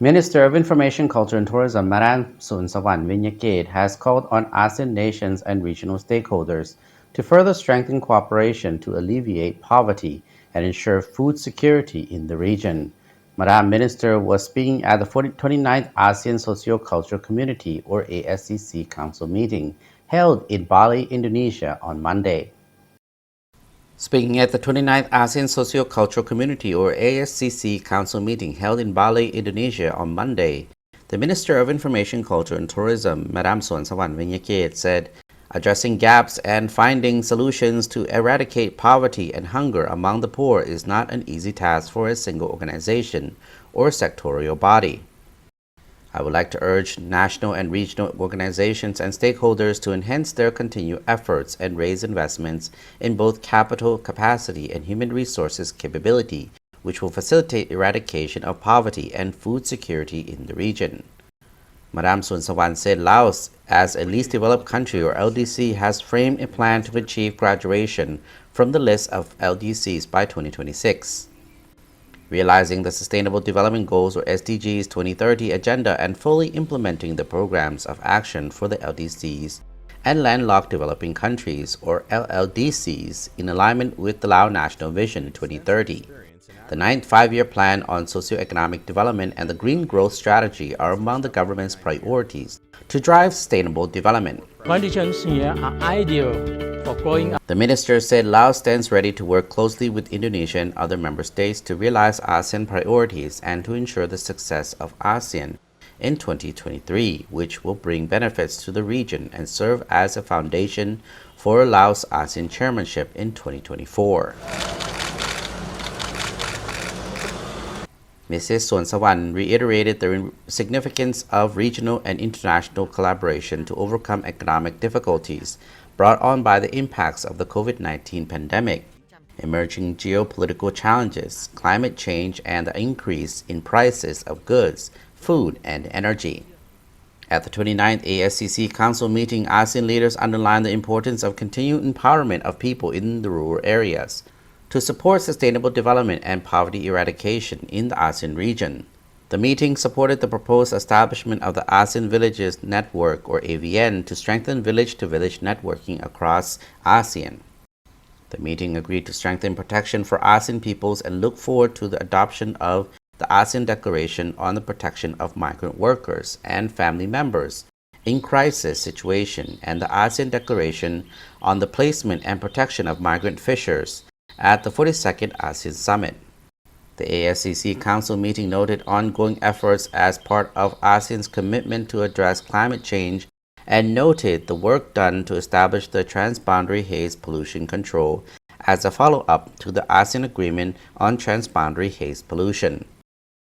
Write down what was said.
Minister of Information, Culture and Tourism Maran Soonsawan Vinyakid has called on ASEAN nations and regional stakeholders to further strengthen cooperation to alleviate poverty and ensure food security in the region. Madam Minister was speaking at the 29th ASEAN Socio-Cultural Community or ASCC Council meeting held in Bali, Indonesia on Monday. Speaking at the 29th ASEAN Socio-Cultural Community or ASCC Council meeting held in Bali, Indonesia on Monday, the Minister of Information, Culture and Tourism, Madam Soonsawan Vinyakid, said, addressing gaps and finding solutions to eradicate poverty and hunger among the poor is not an easy task for a single organization or sectorial body. I would like to urge national and regional organizations and stakeholders to enhance their continued efforts and raise investments in both capital capacity and human resources capability, which will facilitate eradication of poverty and food security in the region. Madam Soonsawan said Laos, as a least developed country or LDC, has framed a plan to achieve graduation from the list of LDCs by 2026. Realizing the Sustainable Development Goals or SDGs 2030 agenda and fully implementing the programs of action for the LDCs and landlocked developing countries or LLDCs in alignment with the Lao National Vision 2030. The 9th Five-Year Plan on Socioeconomic Development and the Green Growth Strategy are among the government's priorities to drive sustainable development. Conditions here are ideal for growing up. The minister said Laos stands ready to work closely with Indonesia and other member states to realize ASEAN priorities and to ensure the success of ASEAN in 2023, which will bring benefits to the region and serve as a foundation for Laos ASEAN chairmanship in 2024. Mrs. Soonsawan reiterated the significance of regional and international collaboration to overcome economic difficulties brought on by the impacts of the COVID-19 pandemic, emerging geopolitical challenges, climate change, and the increase in prices of goods, food, and energy. At the 29th ASCC Council meeting, ASEAN leaders underlined the importance of continued empowerment of people in the rural areas to support sustainable development and poverty eradication in the ASEAN region. The meeting supported the proposed establishment of the ASEAN Villages Network or AVN to strengthen village-to-village networking across ASEAN. The meeting agreed to strengthen protection for ASEAN peoples and look forward to the adoption of the ASEAN Declaration on the Protection of Migrant Workers and Family Members in Crisis Situation and the ASEAN Declaration on the Placement and Protection of Migrant Fishers at the 42nd ASEAN Summit. The ASCC Council meeting noted ongoing efforts as part of ASEAN's commitment to address climate change and noted the work done to establish the Transboundary Haze Pollution Control as a follow-up to the ASEAN Agreement on Transboundary Haze Pollution.